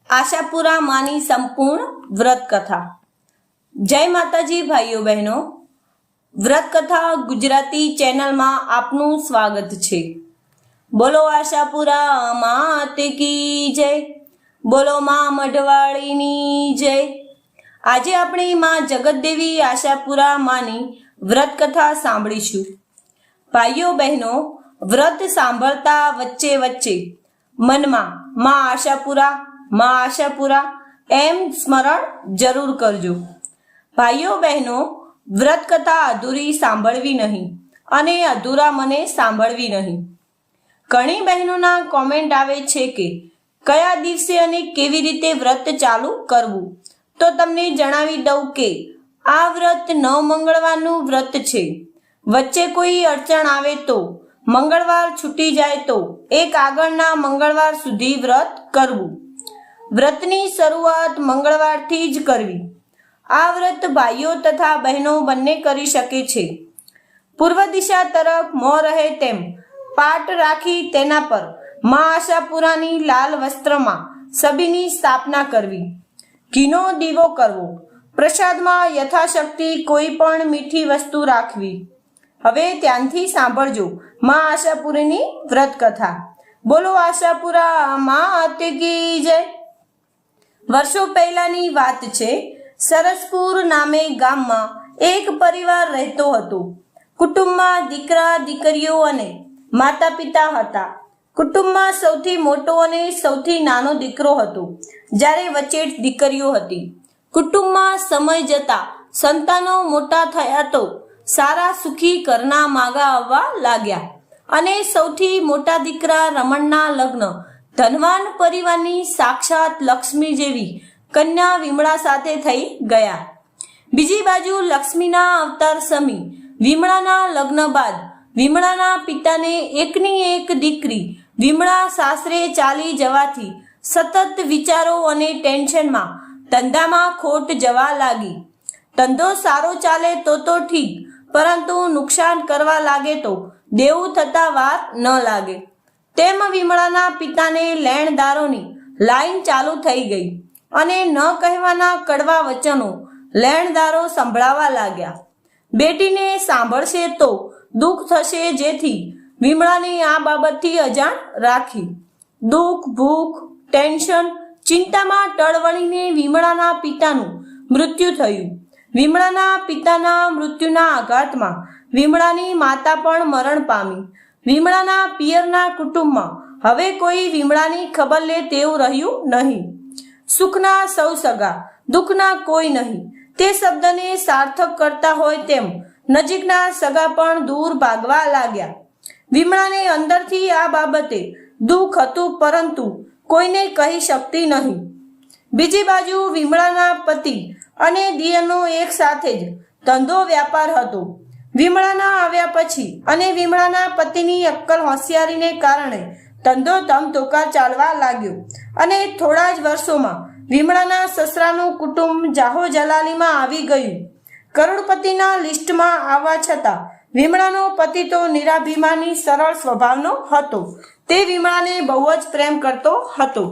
આશાપુરા માની સંપૂર્ણ વ્રત કથા। જય માતાજી ભાઈઓ બહેનો, વ્રત કથા ગુજરાતી ચેનલમાં આપનું સ્વાગત છે। બોલો આશાપુરા માત કી જય, બોલો માં મઢવાળીની જય। આજે આપણે માં જગતદેવી આશાપુરા માની વ્રત કથા સાંભળીશું। ભાઈઓ બહેનો, વ્રત સાંભળતા વચ્ચે વચ્ચે મનમાં માં આશાપુરા એમ સ્મરણ જરૂર કરજો। ભાઈઓ બહેનો, વ્રત કથા અધૂરી સાંભળવી નહીં અને અધૂરા મને સાંભળવી નહીં। ઘણી બહેનોના કોમેન્ટ આવે છે કે કયા દિવસે અને કેવી રીતે વ્રત ચાલુ કરવું। તો તમને જણાવી દઉં કે આ વ્રત 9 મંગળવારનું વ્રત છે। વચ્ચે કોઈ અડચણ આવે તો, મંગળવાર છૂટી જાય તો એક આગળના મંગળવાર સુધી વ્રત કરવું। વ્રતની શરૂઆત મંગળવારથી જ કરવી। આ વ્રત ભાઈઓ તથા બહેનો બંને કરી શકે છે। પૂર્વ દિશા તરફ મોં રહે તેમ પાટ રાખી તેના પર માં આશાપુરાની લાલ વસ્ત્રમાં છબીની સ્થાપના કરવી। ઘીનો દીવો કરવો। પ્રસાદમાં યથાશક્તિ કોઈ પણ મીઠી વસ્તુ રાખવી। હવે ધ્યાનથી સાંભળજો માં આશાપુરીની વ્રત કથા। બોલો આશાપુરા માત કી જય। વર્ષો પહેલાની વાત છે। સરસપુર નામે ગામમાં એક પરિવાર રહેતો હતો। કુટુંબમાં દીકરા દીકરીઓ અને માતા પિતા હતા। કુટુંબમાં સૌથી મોટો અને સૌથી નાનો દીકરો હતો, જ્યારે વચ્ચે દીકરીઓ હતી। કુટુંબમાં સમય જતા સંતાનો મોટા થયા તો સારા સુખી ઘરના માગા આવવા લાગ્યા અને સૌથી મોટા દીકરા રમણના લગ્ન ધનવાન પરિવારની સાક્ષાત લક્ષ્મી જેવી કન્યા વિમળા સાથે થઈ ગયા। બીજી બાજુ લક્ષ્મીના અવતાર સમી વિમળાના લગ્ન બાદ વિમળાના પિતાને એકની એક દીકરી વિમળા સાસરે ચાલી જવાથી સતત વિચારો અને ટેન્શનમાં ધંધામાં ખોટ જવા લાગી। ધંધો સારો ચાલે તો ઠીક, પરંતુ નુકસાન કરવા લાગે તો દેવું થતા વાર ન લાગે। તેમ વિમળાના પિતાને લેણદારોની લાઈન ચાલુ થઈ ગઈ અને ન કહેવાના કડવા વચનો લેણદારો સંભળાવા લાગ્યા। બેટીને સાંભળશે તો દુઃખ થશે, જેથી વિમળાને આ બાબતથી અજાણ રાખી। દુઃખ, ભૂખ, ટેન્શન, ચિંતામાં ટળવળીને વિમળાના પિતાનું મૃત્યુ થયું। વિમળાના પિતાના મૃત્યુના આઘાતમાં વિમળાની માતા પણ મરણ પામી। વિમળાના પિયરના કુટુંબમાં હવે કોઈ વિમળાની ખબર લે તેવું રહ્યું નહીં। સુખના સૌ સગા, દુઃખના કોઈ નહીં, તે શબ્દને સાર્થક કરતા હોય તેમ નજીકના સગા પણ દૂર ભાગવા લાગ્યા। વિમળાને અંદરથી આ બાબતે દુઃખ હતું, પરંતુ કોઈને કહી શકતી નહીં। બીજી બાજુ વિમળાના પતિ અને દિયરનો એક સાથે જ ધંધો વ્યાપાર હતો। વિમળાના આવ્યા પછી અને વિમળાના પતિની અક્કલ હોશિયારીને કારણે ધંધો ધમધોકાર ચાલવા લાગ્યો અને થોડા જ વર્ષોમાં વિમળાના સસરાનું કુટુંબ જાહો જલાલીમાં આવી ગયું। કરોડપતિના લિસ્ટમાં આવવા છતાં વિમળાનો પતિ તો નિરાભિમાની સરળ સ્વભાવનો હતો। તે વિમળાને બહુ જ પ્રેમ કરતો હતો,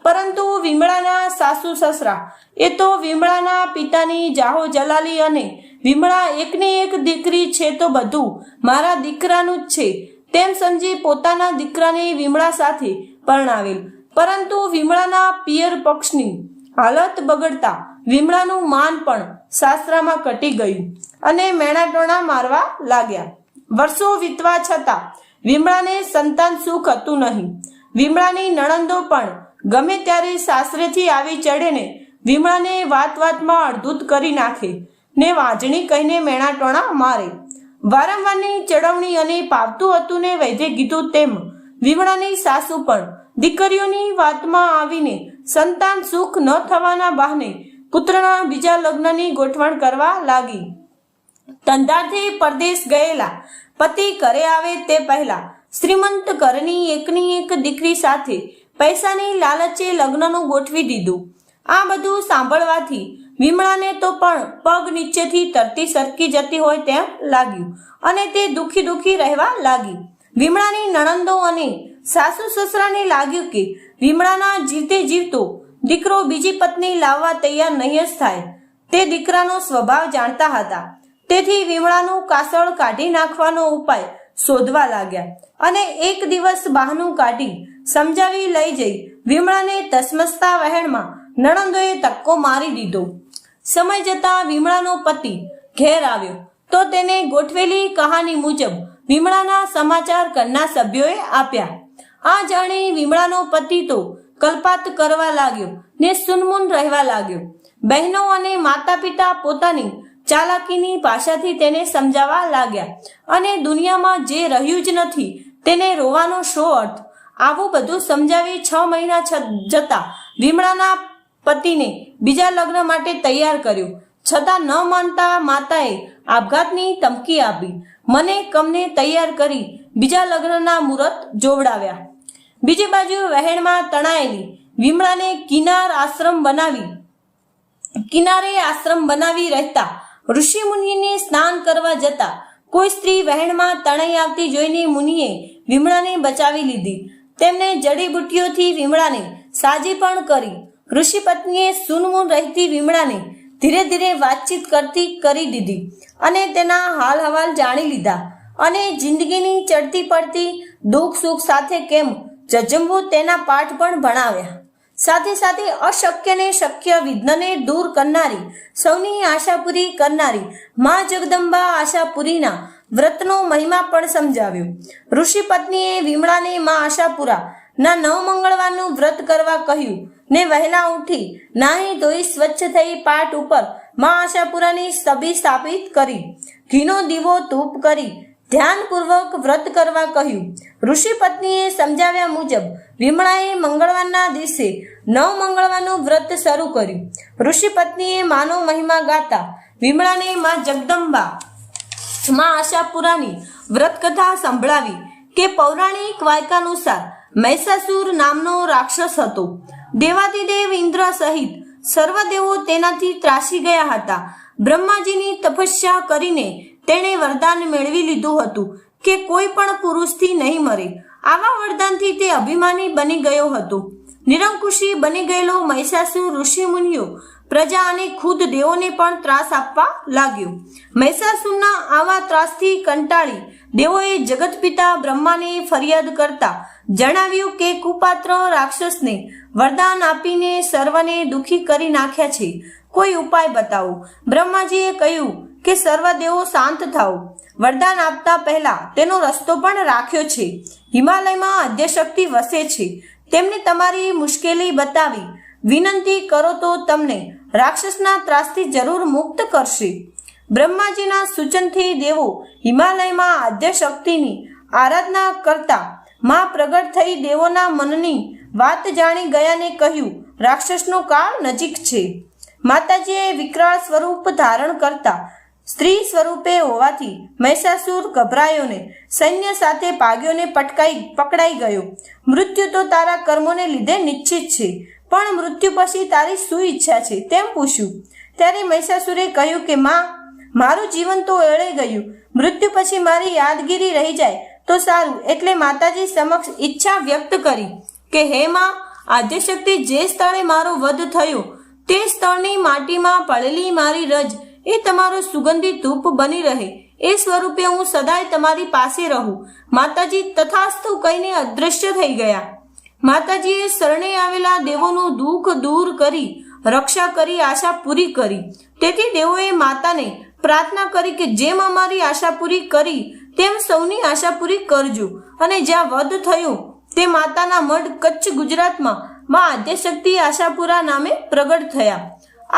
પરંતુ વિમળાના સાસુ સસરા એ તો વિમળાના પિતાની જાહો જલાલી અને વિમળા એકની એક દીકરી છે તો બધું મારા દીકરાનું જ છે તેમ સમજી પોતાના દીકરાને વિમળા સાથે પરણાવેલ। પરંતુ વિમળાના પિયર પક્ષની હાલત બગડતા વિમળાનું માન પણ સાસરામાં ઘટી ગયું અને મેણાટોણા મારવા લાગ્યા। વર્ષો વીતવા છતાં વિમળાને સંતાન સુખ હતું નહીં। વિમળાની નણંદો પણ ગમે ત્યારે સાસરેથી આવી ચડે ને વિમળાને વાતમાં અડધૂત કરી નાખે ને વાંજણી કહીને મેણાટોણા મારે। વારંવારની ચડવણી અને પાવતું હતું ને વૈદ્ય કીધું તેમ વિમળાની સાસુ પણ દીકરીઓની વાતમાં આવીને સંતાન સુખ ન થવાના બહાને પુત્રના બીજા લગ્નની ગોઠવણ કરવા લાગી। ધંધાથી પરદેશ ગયેલા પતિ ઘરે આવે તે પહેલા શ્રીમંત ઘરની એકની એક દીકરી સાથે પૈસાની લાલચે લગ્નનું ગોઠવી દીધું। આ બધું સાંભળવાથી વિમળાને તો પણ પગ નીચેથી તરતી સરકી જતી હોય તેમ લાગ્યું અને તે દુખી રહેવા લાગી। વિમળાની નણંદો અને સાસુ સસરાને લાગ્યું કે વિમળાના જીવતે જીવતો દીકરો બીજી પત્ની લાવવા તૈયાર નહીં જ થાય. તે દીકરાનો સ્વભાવ જાણતા હતા. તેથી વિમળાનું કાસળ કાઢી નાખવાનો ઉપાય શોધવા લાગ્યા અને એક દિવસ બહાનું કાઢી સમજાવી લઈ જઈ વિમળાને તસમસતા વહેણમાં નણંદોએ ધક્કો મારી દીધો. સમય જતા વિમળાનો પતિ ઘેર આવ્યો તો તેને ગોઠવેલી કહાની મુજબ વિમળાના સમાચાર ઘરના સભ્યોએ આપ્યા. આ જાણી વિમળાનો પતિ તો કલ્પાત કરવા લાગ્યો ને સુનમુન રહેવા લાગ્યો. બહેનો અને માતા પિતા પોતાની ચાલાકીની ભાષાથી તેને સમજાવવા લાગ્યા અને દુનિયામાં જે રહ્યું જ નથી તેને રોવાનો શો અર્થ? આવું બધું સમજાવી 6 મહિના જતા વિમળાના પતિને બીજા લગ્ન માટે તૈયાર કર્યો. છતાં ન માનતા માતાએ આપઘાતની ધમકી આપી મને કમને તૈયાર કરી બીજા લગ્નના મુહૂર્ત જોવડાવ્યા. બીજી બાજુ વહેણમાં તણાયેલી વિમળાને કિનારે આશ્રમ બનાવી રહેતા ઋષિ મુનિને સ્નાન કરવા જતા કોઈ સ્ત્રી વહેણમાં તણાઈ આવતી જોઈને મુનિએ વિમળાને બચાવી લીધી. તેમને જડીબુટ્ટીઓથી વિમળાને સાજી પણ કરી. ઋષિ પત્નીએ સુનમુન રહેતી વિમળાને ધીરે ધીરે વાતચીત કરી દીધી અને તેના હાલ હવાલ જાણી લીધા અને જિંદગીની ચડતી પડતી દુઃખ સુખ સાથે કેમ જજમવું તેના પાઠ પણ ભણાવ્યા. સાથે સાથે અશક્યને શક્ય, વિઘ્નને દૂર કરનારી, સૌની આશા પૂરી કરનારી મા જગદંબા આશાપુરીના વ્રતનો મહિમા પણ સમજાવ્યો. ઋષિ પત્નીએ વિમળાને મા આશાપુરા ના 9 મંગળવારનું વ્રત કરવા કહ્યું ને વહેલા ઉઠી નાહી ધોઈ સ્વચ્છ થઈ પાટ ઉપર મા આશાપુરાની છબી સ્થાપિત કરી. ઘીનો દીવો ધૂપ કરી ધ્યાનપૂર્વક વ્રત કરવા કહ્યું. ઋષિ પત્નીએ સમજાવ્યા મુજબ વિમળાએ મંગળવારના દિવસે 9 મંગળવારનું વ્રત શરૂ કર્યું. ઋષિ પત્નીએ માનો મહિમા ગાતા વિમળાને મા જગદંબા મા આશાપુરાની વ્રત કથા સંભળાવી કે પૌરાણિક વાયકાનુસાર મહિષાસુર નામનો રાક્ષસ હતો. દેવાધિદેવ ઇન્દ્ર સહિત સર્વ દેવો તેનાથી ત્રાસી ગયા હતા. બ્રહ્માજીની તપસ્યા કરીને તેણે વરદાન મેળવી લીધું હતું કે કોઈ પણ પુરુષથી નહીં મરે. આવા વરદાનથી તે અભિમાની બની ગયો હતો. નિરંકુશી બની ગયેલો મહિષાસુર ઋષિ મુનિઓ, પ્રજા અને ખુદ દેવોને પણ ત્રાસ આપવા લાગ્યો. મહિષાસુરના આવા ત્રાસથી કંટાળી દેવોએ જગત પિતા બ્રહ્માને ફરિયાદ કરતા જણાવ્યું કે કુપાત્ર રાક્ષસને વરદાન આપીને સર્વને દુઃખી કરી નાખ્યા છે. કોઈ ઉપાય બતાવો. બ્રહ્માજીએ કહ્યું કે સર્વ દેવો શાંત થાઓ. વરદાન આપતા પહેલા તેનો રસ્તો પણ રાખ્યો છે. હિમાલયમાં આદ્યશક્તિ વસે છે. તેમને તમારી મુશ્કેલી બતાવી વિનંતી કરો તો તમને રાક્ષસના ત્રાસથી જરૂર મુક્ત કરશે. બ્રહ્માજીના સૂચનથી દેવો હિમાલયમાં આદ્યશક્તિની આરાધના કરતા માં પ્રગટ થઈ દેવોના મનની વાત જાણી ગયાને કહ્યું રાક્ષસનો કાળ નજીક છે. માતાજીએ વિકરાળ સ્વરૂપ ધારણ કરતા સ્ત્રી સ્વરૂપે હોવાથી મહિષાસુર ગભરાયોને સૈન્ય સાથે ભાગ્યોને પકડાઈ ગયો. મૃત્યુ તો તારા કર્મોને લીધે નિશ્ચિત છે, પણ મૃત્યુ પછી તારી શું ઈચ્છા છે તેમ પૂછ્યું. ત્યારે મહિષાસુરે કહ્યું કે માં, મારું જીવન તો એળે ગયું. મૃત્યુ પછી મારી યાદગીરી રહી જાય તો સારું. એટલે માતાજી સમક્ષ ઈચ્છા વ્યક્ત કરી કે હે માં, આદ્યશક્તિ જે સ્થળે મારો વધ થયો તે સ્થળની માટીમાં પડેલી મારી રજ એ તમારો સુગંધી ધૂપ બની રહે. એ સ્વરૂપે હું સદાય તમારી પાસે રહું. માતાજી તથાસ્તુ કહીને અદૃશ્ય થઈ ગયા. માતાજીએ શરણે આવેલા દેવોનું દુઃખ દૂર કરી રક્ષા કરી આશા પૂરી કરી. તેથી દેવોએ માતાને પ્રાર્થના કરી કે જેમ અમારી આશા પૂરી કરી તેમ સૌની આશા પૂરી કરજો. અને જ્યાં વધ થયો તે માતાના મઢ કચ્છ ગુજરાતમાં માં આદ્યશક્તિ આશાપુરા નામે પ્રગટ થયા.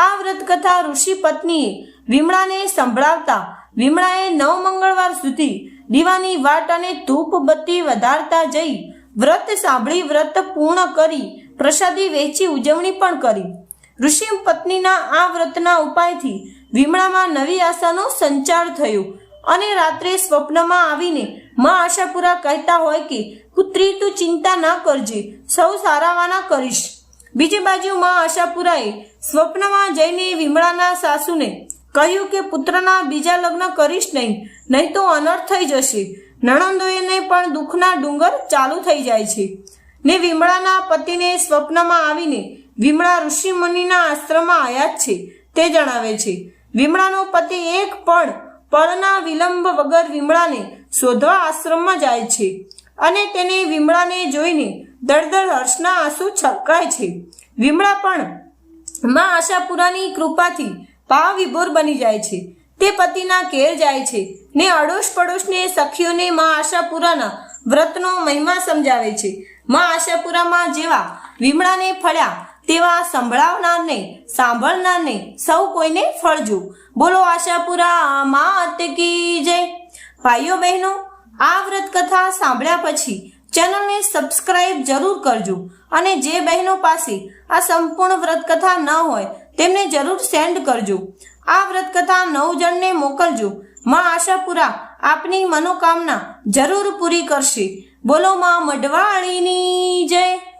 આ વ્રત કથા ઋષિ પત્નીએ વિમળાને સંભળાવતા વિમળાએ 9 મંગળવાર સુધી દીવાની વાટ અને ધૂપ બત્તી વધારતા જઈ વ્રત સાંભળી વ્રત પૂર્ણ કરી પ્રસાદી વહેંચી ઉજવણી પણ કરી. ઋષિ પત્નીના આ વ્રતના ઉપાયથી વિમળામાં નવી આશાનો સંચાર થયો અને રાત્રે સ્વપ્નમાં આવીને માં આશાપુરા કહેતા હોય કે પુત્રી, તું ચિંતા ના કરજે, સૌ સારાવાના કરીશ. બીજી બાજુ માં આશાપુરાએ સ્વપ્નમાં જઈને વિમળાના સાસુને કહ્યું કે પુત્રના બીજા લગ્ન કરીશ નહીં તો અનર્થ થઈ જશે. નણંદોને પણ દુઃખના ડુંગર ચાલુ થઈ જાય છે ને વિમળાના પતિને સ્વપ્નમાં આવીને વિમળા ઋષિ મુનિના આશ્રમમાં આવ્યા છે તે જણાવે છે. વિમળાનો પતિ એક પળના વિલંબ વગર વિમળાને શોધવા આશ્રમમાં જાય છે અને તેને વિમળાને જોઈને દળદળ હર્ષના આંસુ છલકાય છે. વિમળા પણ માં આશાપુરાની કૃપાથી ભાવ વિભોર બની જાય છે. તે પતિના ઘેર જાય છે ને અડોશ પડોશને સખીઓને માં આશાપુરાના વ્રતનો મહિમા સમજાવે છે. માં આશાપુરામાં જેવા વિમળાને ફળ્યા તેવા સંભળાવનારને સાંભળનારને સૌ કોઈને ફળજો. બોલો આશાપુરા માત કી જય. ભાઈઓ બહેનો, આ વ્રત કથા સાંભળ્યા પછી ચેનલને સબસ્ક્રાઇબ જરૂર કરજો અને જે બહેનો પાસે આ સંપૂર્ણ વ્રત કથા ન હોય તેમને જરૂર સેન્ડ કરજો. આ વ્રત કથા 9 જણને મોકલજો. માં આશાપુરા આપની મનોકામના જરૂર પૂરી કરશે. બોલો માં મઢવાળીની જય.